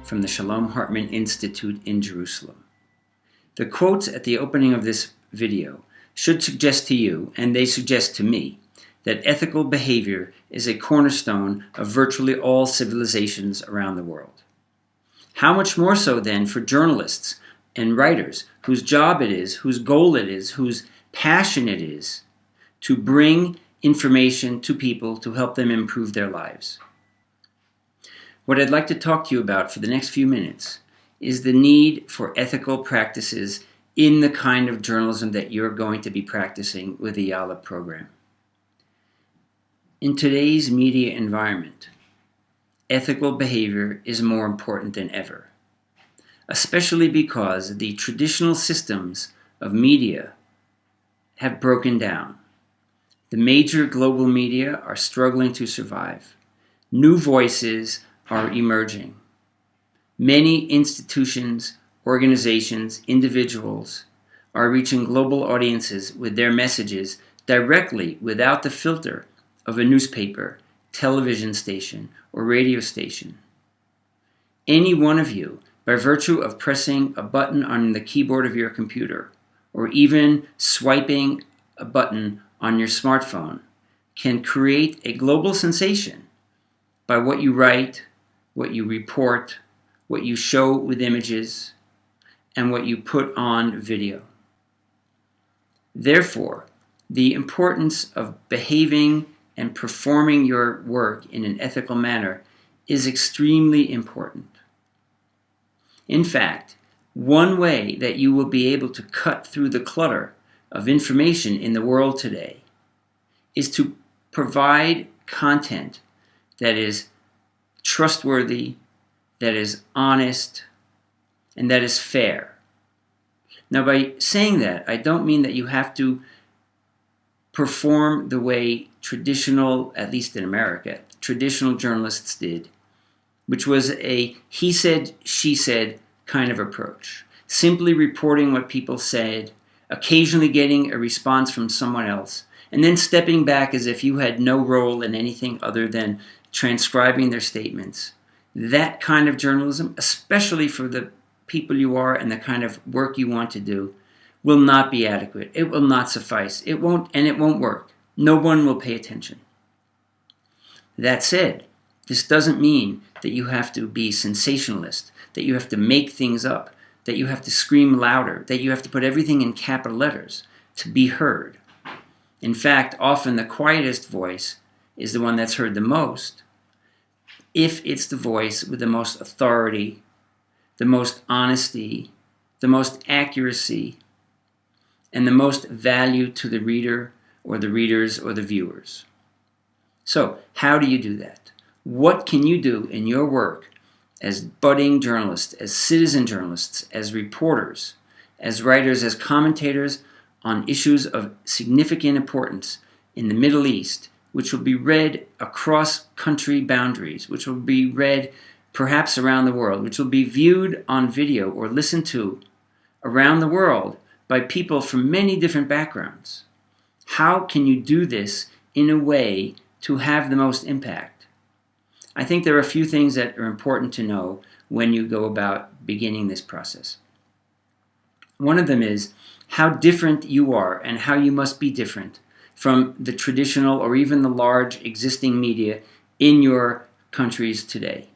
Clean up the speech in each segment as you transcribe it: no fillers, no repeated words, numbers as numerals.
from the Shalom Hartman Institute in Jerusalem. The quotes at the opening of this video should suggest to you, and they suggest to me, that ethical behavior is a cornerstone of virtually all civilizations around the world. How much more so then for journalists and writers whose job it is, whose goal it is, whose passion it is to bring information to people to help them improve their lives. What I'd like to talk to you about for the next few minutes is the need for ethical practices in the kind of journalism that you're going to be practicing with the YaLa program. In today's media environment, ethical behavior is more important than ever, especially because the traditional systems of media have broken down. The major global media are struggling to survive. New voices are emerging. Many institutions, organizations, individuals are reaching global audiences with their messages directly without the filter of a newspaper, television station, or radio station. Any one of you, by virtue of pressing a button on the keyboard of your computer, or even swiping a button on your smartphone, can create a global sensation by what you write, what you report, what you show with images, and what you put on video. Therefore, the importance of behaving and performing your work in an ethical manner is extremely important. In fact, one way that you will be able to cut through the clutter of information in the world today is to provide content that is trustworthy, that is honest, and that is fair. Now, by saying that, I don't mean that you have to perform the way traditional, at least in America, traditional journalists did, which was a he said, she said kind of approach. Simply reporting what people said, occasionally getting a response from someone else, and then stepping back as if you had no role in anything other than transcribing their statements. That kind of journalism, especially for the people you are and the kind of work you want to do, will not be adequate. It will not suffice. It won't work. No one will pay attention. That said, this doesn't mean that you have to be sensationalist, that you have to make things up, that you have to scream louder, that you have to put everything in capital letters to be heard. In fact, often the quietest voice is the one that's heard the most, if it's the voice with the most authority, the most honesty, the most accuracy, and the most value to the reader or the readers or the viewers. So, how do you do that? What can you do in your work as budding journalists, as citizen journalists, as reporters, as writers, as commentators on issues of significant importance in the Middle East, which will be read across country boundaries, which will be read perhaps around the world, which will be viewed on video or listened to around the world by people from many different backgrounds? How can you do this in a way to have the most impact? I think there are a few things that are important to know when you go about beginning this process. One of them is how different you are and how you must be different from the traditional or even the large existing media in your countries today.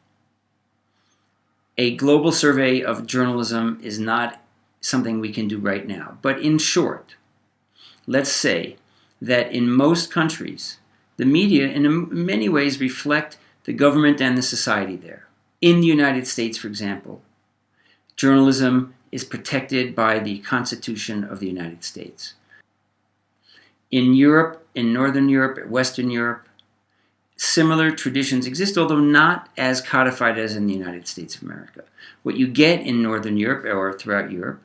A global survey of journalism is not something we can do right now. But in short, let's say that in most countries, the media in many ways reflect the government and the society there. In the United States, for example, journalism is protected by the Constitution of the United States. In Europe, in Northern Europe, Western Europe, similar traditions exist, although not as codified as in the United States of America. What you get in Northern Europe or throughout Europe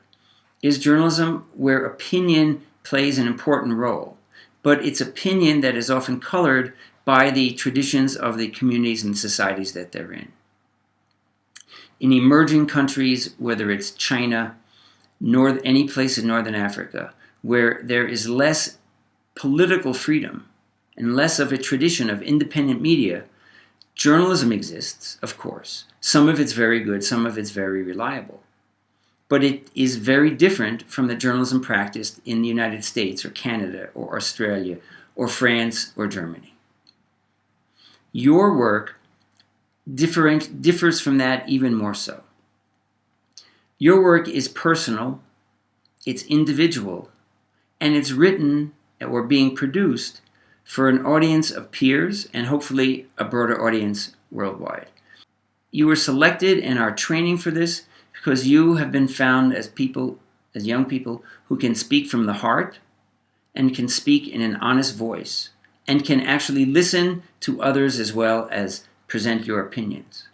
is journalism where opinion plays an important role, but it's opinion that is often colored by the traditions of the communities and societies that they're in. In emerging countries, whether it's China, any place in Northern Africa, where there is less political freedom and less of a tradition of independent media, Journalism exists, of course. Some of it's very good, some of it's very reliable. But it is very different from the journalism practiced in the United States or Canada or Australia or France or Germany. Your work differs from that even more so. Your work is personal, it's individual, and it's written or being produced for an audience of peers and hopefully a broader audience worldwide. You were selected and are training for this because you have been found as young people who can speak from the heart and can speak in an honest voice and can actually listen to others as well as present your opinions.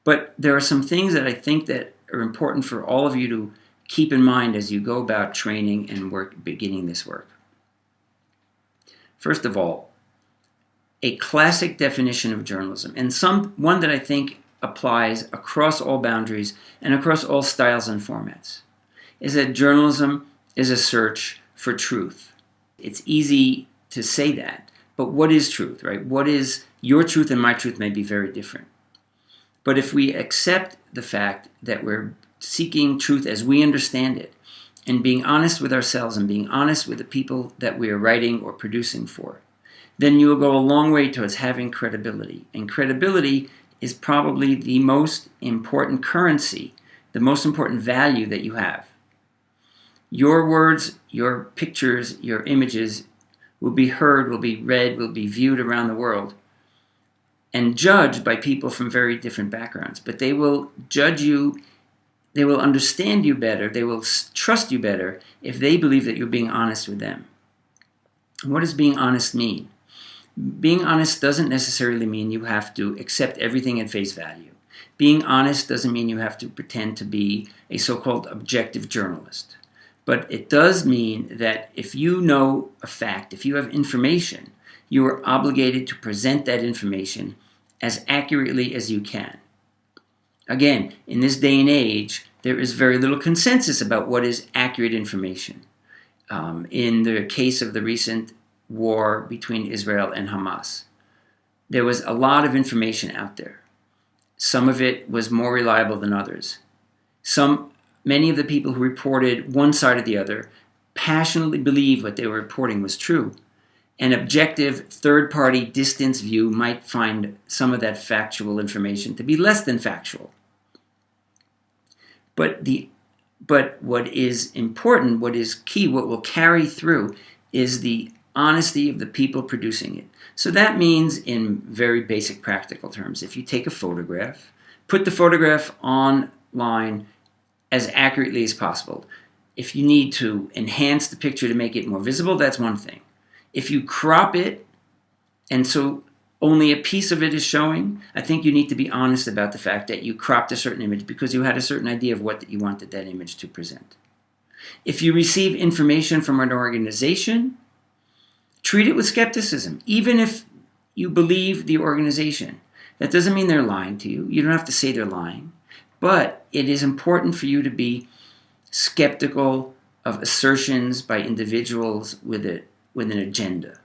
But there are some things that I think that are important for all of you to keep in mind as you go about training and beginning this work. First of all, a classic definition of journalism, and one that I think applies across all boundaries and across all styles and formats, is that journalism is a search for truth. It's easy to say that, but what is truth, right? What is your truth and my truth may be very different. But if we accept the fact that we're seeking truth as we understand it, and being honest with ourselves and being honest with the people that we are writing or producing for, then you will go a long way towards having credibility. And credibility is probably the most important currency, the most important value that you have. Your words, your pictures, your images will be heard, will be read, will be viewed around the world and judged by people from very different backgrounds. But they will judge you, they will understand you better, they will trust you better if they believe that you're being honest with them. What does being honest mean? Being honest doesn't necessarily mean you have to accept everything at face value. Being honest doesn't mean you have to pretend to be a so-called objective journalist. But it does mean that if you know a fact, if you have information, you are obligated to present that information as accurately as you can. Again, in this day and age, there is very little consensus about what is accurate information. In the case of the recent war between Israel and Hamas, there was a lot of information out there. Some of it was more reliable than others. Many of the people who reported one side or the other passionately believed what they were reporting was true. An objective, third-party, distance view might find some of that factual information to be less than factual. But what is important, what is key, what will carry through is the honesty of the people producing it. So that means, in very basic practical terms, if you take a photograph, put the photograph online as accurately as possible. If you need to enhance the picture to make it more visible, that's one thing. If you crop it, and so only a piece of it is showing, I think you need to be honest about the fact that you cropped a certain image because you had a certain idea of what you wanted that image to present. If you receive information from an organization, treat it with skepticism, even if you believe the organization. That doesn't mean they're lying to you. You don't have to say they're lying. But it is important for you to be skeptical of assertions by individuals with an agenda.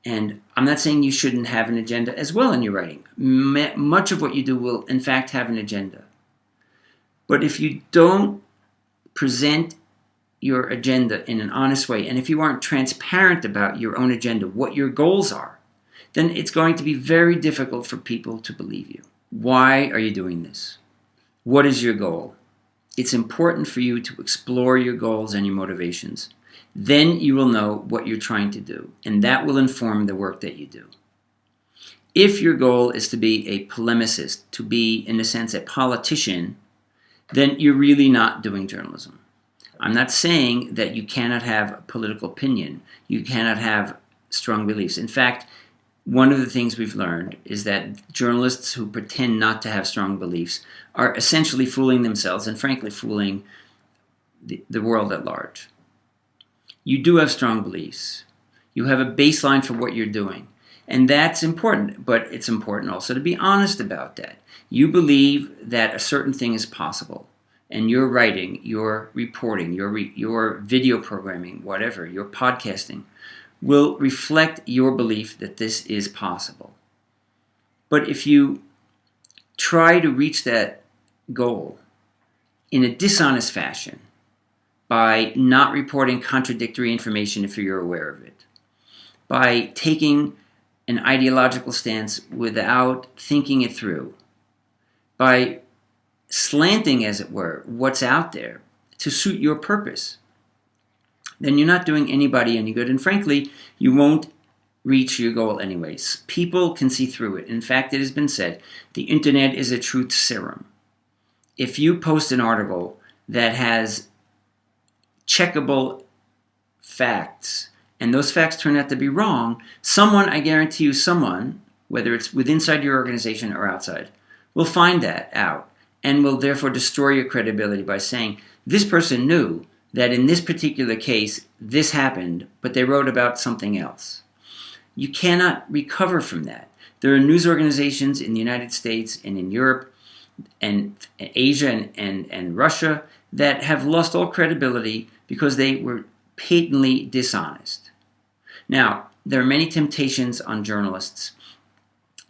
And I'm not saying you shouldn't have an agenda as well in your writing. Much of what you do will, in fact, have an agenda. But if you don't present your agenda in an honest way, and if you aren't transparent about your own agenda, what your goals are, then it's going to be very difficult for people to believe you. Why are you doing this? What is your goal? It's important for you to explore your goals and your motivations. Then you will know what you're trying to do, and that will inform the work that you do. If your goal is to be a polemicist, to be, in a sense, a politician, then you're really not doing journalism. I'm not saying that you cannot have a political opinion. You cannot have strong beliefs. In fact, one of the things we've learned is that journalists who pretend not to have strong beliefs are essentially fooling themselves and, frankly, fooling the world at large. You do have strong beliefs. You have a baseline for what you're doing. And that's important, but it's important also to be honest about that. You believe that a certain thing is possible. And your writing, your reporting, your video programming, whatever, your podcasting, will reflect your belief that this is possible. But if you try to reach that goal in a dishonest fashion by not reporting contradictory information if you're aware of it, by taking an ideological stance without thinking it through, by slanting, as it were, what's out there to suit your purpose, then you're not doing anybody any good. And frankly, you won't reach your goal anyways. People can see through it. In fact, it has been said, the internet is a truth serum. If you post an article that has checkable facts, and those facts turn out to be wrong, someone, I guarantee you, someone, whether it's inside your organization or outside, will find that out and will therefore destroy your credibility by saying, this person knew that in this particular case, this happened, but they wrote about something else. You cannot recover from that. There are news organizations in the United States and in Europe and Asia and Russia that have lost all credibility because they were patently dishonest. Now, there are many temptations on journalists.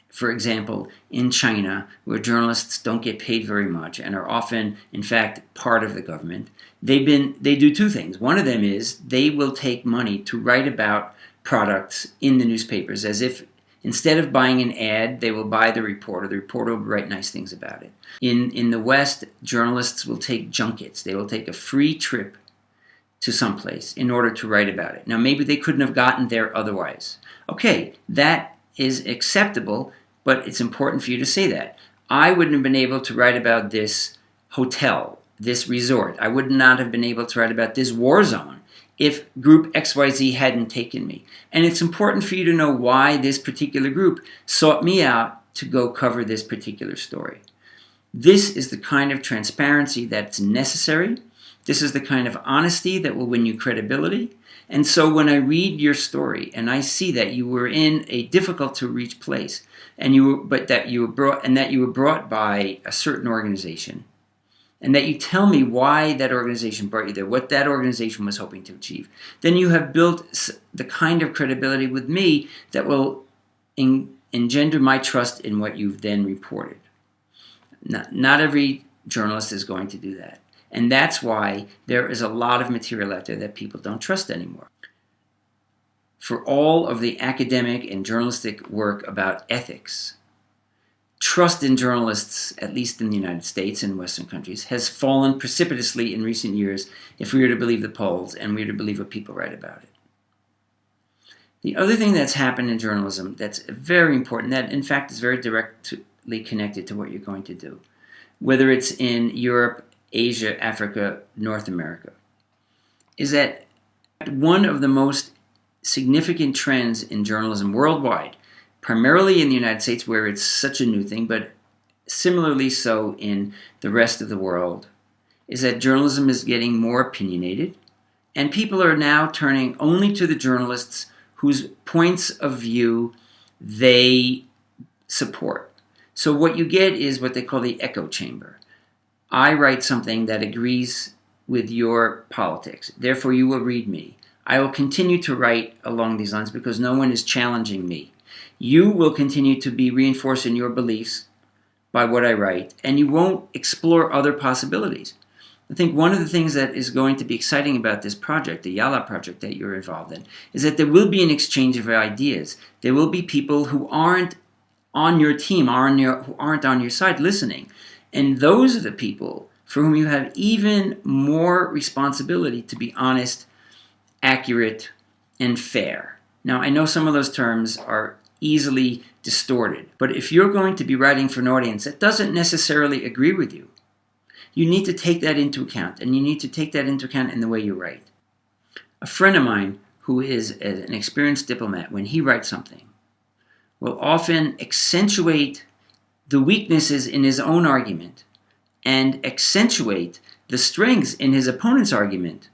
For example, in China, where journalists don't get paid very much and are often, in fact, part of the government, they do two things. One of them is they will take money to write about products in the newspapers, as if instead of buying an ad, they will buy the reporter. The reporter will write nice things about it. In the West, journalists will take junkets. They will take a free trip to someplace in order to write about it. Now, maybe they couldn't have gotten there otherwise. Okay, that is acceptable, but it's important for you to say that. I wouldn't have been able to write about this hotel, this resort. I would not have been able to write about this war zone if group XYZ hadn't taken me. And it's important for you to know why this particular group sought me out to go cover this particular story. This is the kind of transparency that's necessary. This is the kind of honesty that will win you credibility. And so when I read your story and I see that you were in a difficult to reach place, that you were brought by a certain organization, and that you tell me why that organization brought you there, what that organization was hoping to achieve, then you have built the kind of credibility with me that will engender my trust in what you've then reported. Not every journalist is going to do that. And that's why there is a lot of material out there that people don't trust anymore. For all of the academic and journalistic work about ethics, trust in journalists, at least in the United States and Western countries, has fallen precipitously in recent years if we are to believe the polls and we are to believe what people write about it. The other thing that's happened in journalism that's very important, that in fact is very directly connected to what you're going to do, whether it's in Europe, Asia, Africa, North America, is that one of the most significant trends in journalism worldwide, primarily in the United States where it's such a new thing, but similarly so in the rest of the world, is that journalism is getting more opinionated, and people are now turning only to the journalists whose points of view they support. So what you get is what they call the echo chamber. I write something that agrees with your politics. Therefore, you will read me. I will continue to write along these lines because no one is challenging me. You will continue to be reinforced in your beliefs by what I write, and you won't explore other possibilities. I think one of the things that is going to be exciting about this project, the YaLa project that you're involved in, is that there will be an exchange of ideas. There will be people who aren't on your team, who aren't on your side listening. And those are the people for whom you have even more responsibility to be honest, accurate, and fair. Now, I know some of those terms are easily distorted, but if you're going to be writing for an audience that doesn't necessarily agree with you, you need to take that into account, and you need to take that into account in the way you write. A friend of mine who is an experienced diplomat, when he writes something, will often accentuate the weaknesses in his own argument and accentuate the strengths in his opponent's argument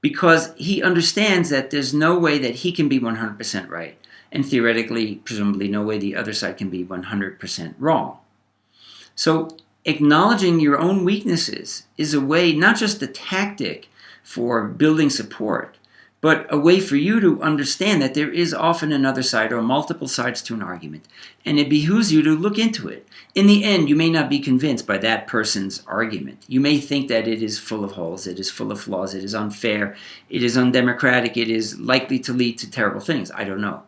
because he understands that there's no way that he can be 100% right, and theoretically, presumably, no way the other side can be 100% wrong. So acknowledging your own weaknesses is a way, not just a tactic for building support, but a way for you to understand that there is often another side or multiple sides to an argument. And it behooves you to look into it. In the end, you may not be convinced by that person's argument. You may think that it is full of holes, it is full of flaws, it is unfair, it is undemocratic, it is likely to lead to terrible things. I don't know.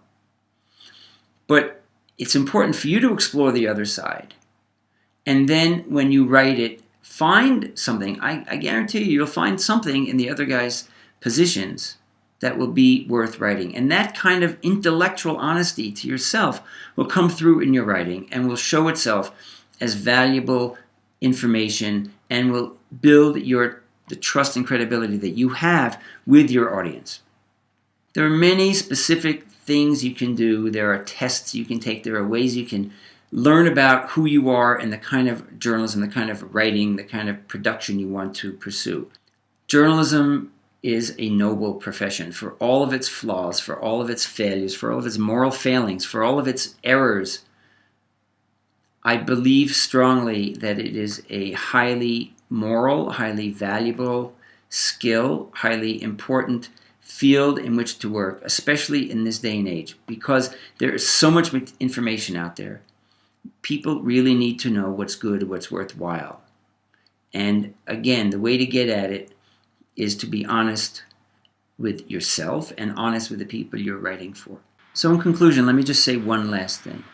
But it's important for you to explore the other side. And then when you write it, find something. I guarantee you'll find something in the other guy's positions that will be worth writing. And that kind of intellectual honesty to yourself will come through in your writing and will show itself as valuable information and will build the trust and credibility that you have with your audience. There are many specific things you can do. There are tests you can take. There are ways you can learn about who you are and the kind of journalism, the kind of writing, the kind of production you want to pursue. Journalism is a noble profession for all of its flaws, for all of its failures, for all of its moral failings, for all of its errors. I believe strongly that it is a highly moral, highly valuable skill, highly important field in which to work, especially in this day and age, because there is so much information out there. People really need to know what's good, what's worthwhile. And again, the way to get at it is to be honest with yourself and honest with the people you're writing for. So in conclusion, let me just say one last thing.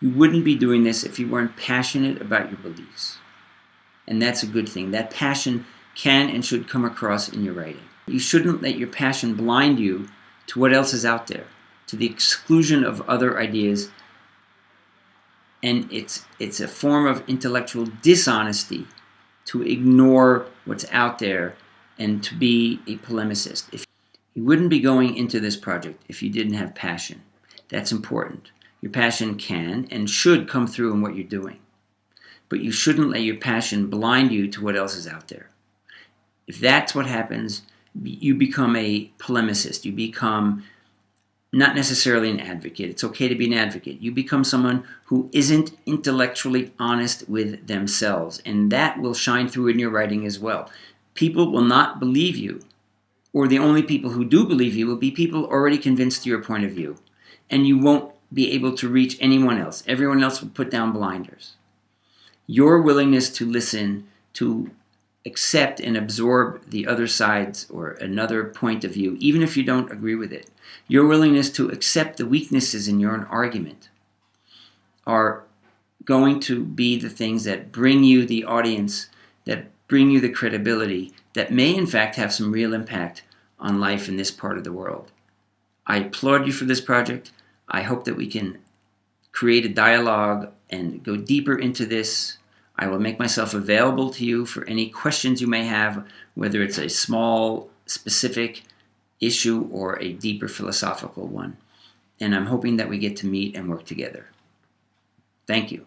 You wouldn't be doing this if you weren't passionate about your beliefs. And that's a good thing. That passion can and should come across in your writing. You shouldn't let your passion blind you to what else is out there, to the exclusion of other ideas. And it's a form of intellectual dishonesty to ignore what's out there and to be a polemicist. If you wouldn't be going into this project if you didn't have passion. That's important. Your passion can and should come through in what you're doing. But you shouldn't let your passion blind you to what else is out there. If that's what happens, you become a polemicist. You become not necessarily an advocate. It's okay to be an advocate. You become someone who isn't intellectually honest with themselves, and that will shine through in your writing as well. People will not believe you, or the only people who do believe you will be people already convinced to your point of view, and you won't be able to reach anyone else. Everyone else will put down blinders. Your willingness to listen, to accept and absorb the other side's or another point of view, even if you don't agree with it, your willingness to accept the weaknesses in your own argument are going to be the things that bring you the audience, that bring you the credibility, that may in fact have some real impact on life in this part of the world. I applaud you for this project. I hope that we can create a dialogue and go deeper into this. I will make myself available to you for any questions you may have, whether it's a small, specific issue or a deeper philosophical one. And I'm hoping that we get to meet and work together. Thank you.